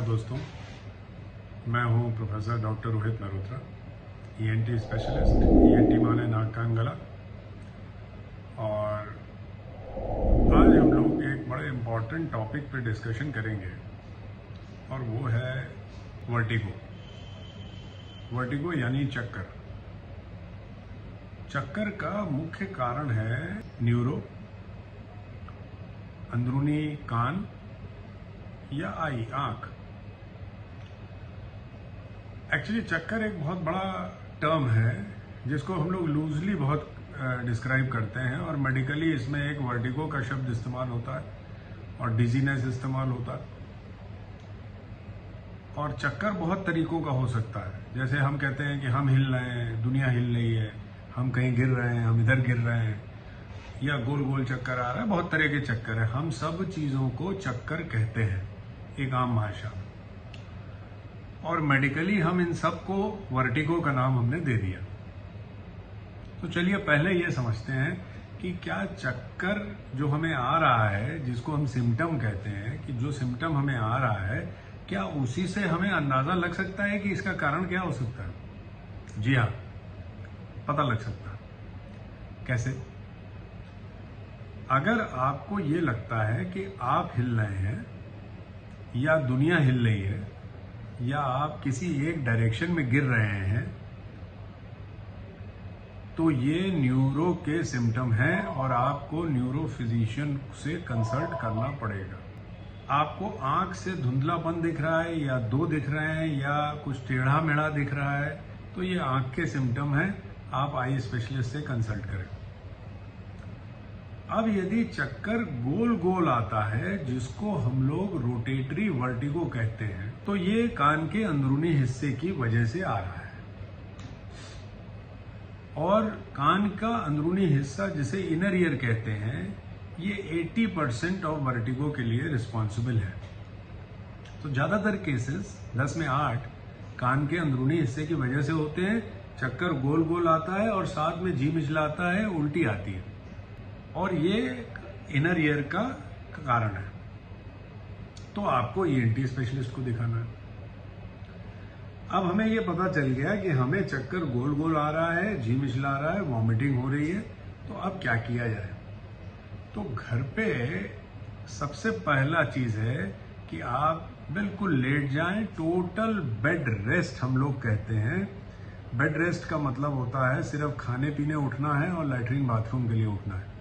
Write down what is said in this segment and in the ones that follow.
दोस्तों, मैं हूं professor doctor Rohit Malhotra, ENT specialist. ENT माने नाक कान गला। और आज हम लोग एक बड़े इम्पॉर्टेंट टॉपिक पे डिस्कशन करेंगे और वो है वर्टिगो। वर्टिगो यानी चक्कर। चक्कर का मुख्य कारण है न्यूरो, अंदरूनी कान या आई, आंख। एक्चुअली चक्कर एक बहुत बड़ा टर्म है जिसको हम लोग लूजली बहुत डिस्क्राइब करते हैं, और मेडिकली इसमें एक वर्टिगो का शब्द इस्तेमाल होता है और डिजीनेस इस्तेमाल होता है। और चक्कर बहुत तरीकों का हो सकता है। जैसे हम कहते हैं कि हम हिल रहे हैं, दुनिया हिल रही है, हम कहीं गिर रहे हैं, हम इधर गिर रहे हैं, या गोल गोल चक्कर आ रहा है। बहुत तरह के चक्कर है। हम सब चीजों को चक्कर कहते हैं एक आम भाषा में, और मेडिकली हम इन सब को वर्टिगो का नाम हमने दे दिया। तो चलिए पहले ये समझते हैं कि क्या चक्कर जो हमें आ रहा है, जिसको हम सिम्टम कहते हैं, कि जो सिम्टम हमें आ रहा है, क्या उसी से हमें अंदाजा लग सकता है कि इसका कारण क्या हो सकता है? जी हाँ, पता लग सकता है। कैसे? अगर आपको ये लगता है कि आप हिल रहे हैं या दुनिया हिल रही है या आप किसी एक डायरेक्शन में गिर रहे हैं, तो ये न्यूरो के सिम्टम हैं और आपको न्यूरो फिजिशियन से कंसल्ट करना पड़ेगा। आपको आंख से धुंधलापन दिख रहा है या दो दिख रहे हैं या कुछ टेढ़ा मेढ़ा दिख रहा है, तो ये आंख के सिम्टम हैं। आप आई स्पेशलिस्ट से कंसल्ट करें। अब यदि चक्कर गोल गोल आता है, जिसको हम लोग रोटेटरी वर्टिगो कहते हैं, तो ये कान के अंदरूनी हिस्से की वजह से आ रहा है। और कान का अंदरूनी हिस्सा, जिसे इनर ईयर कहते हैं, ये 80% ऑफ वर्टिगो के लिए रिस्पॉन्सिबल है। तो ज्यादातर केसेस 10 में 8 कान के अंदरूनी हिस्से की वजह से होते हैं। चक्कर गोल गोल आता है और साथ में जी मिचलाता है, उल्टी आती है, और ये इनर ईयर का कारण है। तो आपको ईएनटी स्पेशलिस्ट को दिखाना है। अब हमें ये पता चल गया कि हमें चक्कर गोल गोल आ रहा है, जी मिचला रहा है, वॉमिटिंग हो रही है। तो अब क्या किया जाए? तो घर पे सबसे पहला चीज है कि आप बिल्कुल लेट जाएं। टोटल बेड रेस्ट हम लोग कहते हैं। बेड रेस्ट का मतलब होता है सिर्फ खाने पीने उठना है और लैट्रिन बाथरूम के लिए उठना है।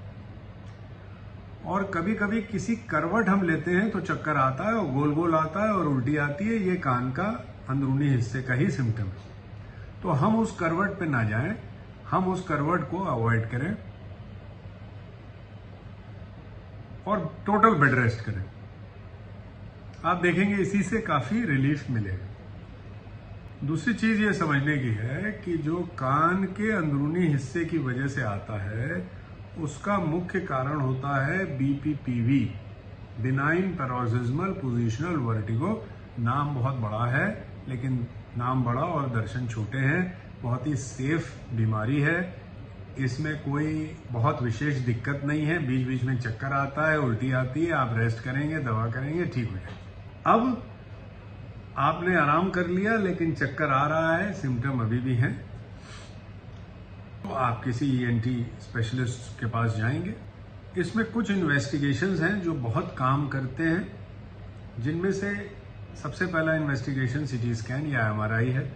और कभी कभी किसी करवट हम लेते हैं तो चक्कर आता है और गोल गोल आता है और उल्टी आती है। ये कान का अंदरूनी हिस्से का ही सिम्टम है। तो हम उस करवट पे ना जाएं, हम उस करवट को अवॉइड करें और टोटल बेड रेस्ट करें। आप देखेंगे इसी से काफी रिलीफ मिलेगा। दूसरी चीज ये समझने की है कि जो कान के अंदरूनी हिस्से की वजह से आता है, उसका मुख्य कारण होता है बीपीपीवी, बिनाइन पैरोक्सिस्मल पोजिशनल वर्टिगो। नाम बहुत बड़ा है, लेकिन नाम बड़ा और दर्शन छोटे हैं। बहुत ही सेफ बीमारी है। इसमें कोई बहुत विशेष दिक्कत नहीं है। बीच बीच में चक्कर आता है, उल्टी आती है, आप रेस्ट करेंगे, दवा करेंगे, ठीक हो जाएगा। अब आपने आराम कर लिया, लेकिन चक्कर आ रहा है, सिम्टम अभी भी हैं, तो आप किसी ईएनटी स्पेशलिस्ट के पास जाएंगे। इसमें कुछ इन्वेस्टिगेशंस हैं जो बहुत काम करते हैं, जिनमें से सबसे पहला इन्वेस्टिगेशन सीटी स्कैन या एमआरआई है,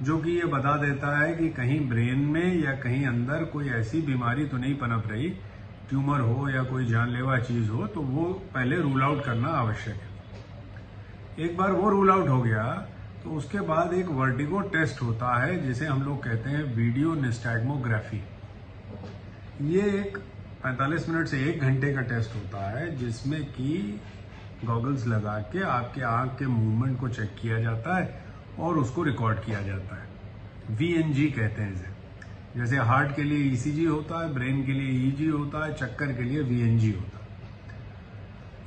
जो कि ये बता देता है कि कहीं ब्रेन में या कहीं अंदर कोई ऐसी बीमारी तो नहीं पनप रही, ट्यूमर हो या कोई जानलेवा चीज हो, तो वो पहले रूल आउट करना आवश्यक है। एक बार वो रूल आउट हो गया तो उसके बाद एक वर्टिगो टेस्ट होता है, जिसे हम लोग कहते हैं वीडियो निस्टैग्मोग्राफी। ये एक 45 मिनट से 1 घंटे का टेस्ट होता है, जिसमें कि गॉगल्स लगा के आपके आंख के मूवमेंट को चेक किया जाता है और उसको रिकॉर्ड किया जाता है। वीएनजी कहते हैं इसे। जैसे हार्ट के लिए ईसीजी होता है, ब्रेन के लिए ईजी होता है, चक्कर के लिए वीएनजी होता है।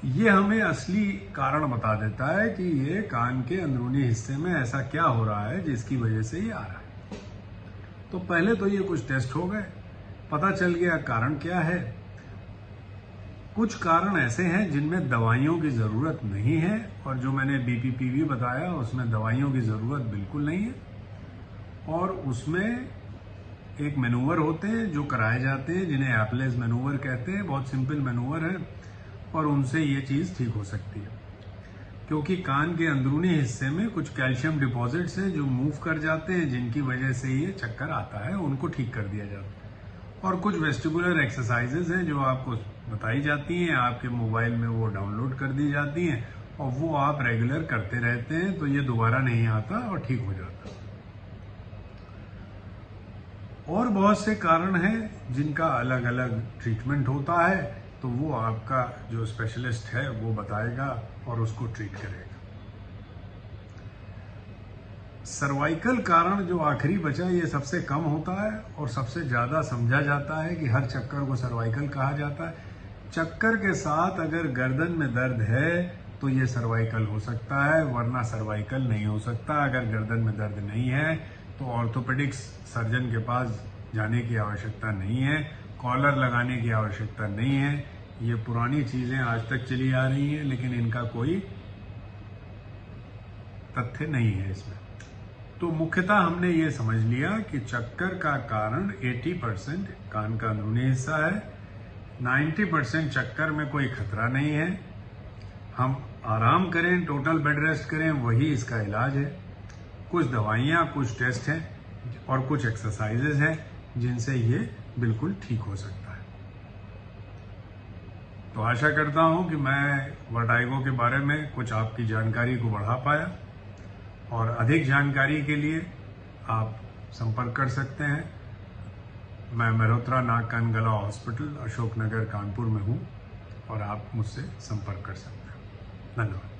ये हमें असली कारण बता देता है कि ये कान के अंदरूनी हिस्से में ऐसा क्या हो रहा है जिसकी वजह से ये आ रहा है। तो पहले तो ये कुछ टेस्ट हो गए, पता चल गया कारण क्या है। कुछ कारण ऐसे हैं जिनमें दवाइयों की ज़रूरत नहीं है, और जो मैंने BPPV बताया उसमें दवाइयों की ज़रूरत बिल्कुल नहीं है, और उसमें एक मैनूवर होते हैं जो कराए जाते हैं जिन्हें एप्लेस मैनूवर कहते हैं। बहुत सिंपल मैनूवर है और उनसे ये चीज़ ठीक हो सकती है, क्योंकि कान के अंदरूनी हिस्से में कुछ कैल्शियम डिपॉजिट्स हैं जो मूव कर जाते हैं, जिनकी वजह से ये चक्कर आता है, उनको ठीक कर दिया जाता है। और कुछ वेस्टिबुलर एक्सरसाइजेज हैं जो आपको बताई जाती हैं, आपके मोबाइल में वो डाउनलोड कर दी जाती हैं, और वो आप रेगुलर करते रहते हैं तो ये दोबारा नहीं आता और ठीक हो जाता है। और बहुत से कारण हैं जिनका अलग अलग ट्रीटमेंट होता है, तो वो आपका जो स्पेशलिस्ट है वो बताएगा और उसको ट्रीट करेगा। सर्वाइकल कारण जो आखिरी बचा, ये सबसे कम होता है और सबसे ज्यादा समझा जाता है कि हर चक्कर को सर्वाइकल कहा जाता है। चक्कर के साथ अगर गर्दन में दर्द है तो ये सर्वाइकल हो सकता है, वरना सर्वाइकल नहीं हो सकता। अगर गर्दन में दर्द नहीं है तो ऑर्थोपेडिक्स सर्जन के पास जाने की आवश्यकता नहीं है, कॉलर लगाने की आवश्यकता नहीं है। ये पुरानी चीजें आज तक चली आ रही हैं, लेकिन इनका कोई तथ्य नहीं है इसमें। तो मुख्यतः हमने ये समझ लिया कि चक्कर का कारण 80% कान का अंदरूनी हिस्सा है, 90% चक्कर में कोई खतरा नहीं है। हम आराम करें, टोटल बेड रेस्ट करें, वही इसका इलाज है। कुछ दवाइयाँ, कुछ टेस्ट हैं और कुछ एक्सरसाइजेज हैं जिनसे ये बिल्कुल ठीक हो सकता है। तो आशा करता हूं कि मैं वर्टाइगो के बारे में कुछ आपकी जानकारी को बढ़ा पाया, और अधिक जानकारी के लिए आप संपर्क कर सकते हैं। मैं मल्होत्रा नाक कान गला हॉस्पिटल, अशोक नगर, कानपुर में हूं, और आप मुझसे संपर्क कर सकते हैं। धन्यवाद।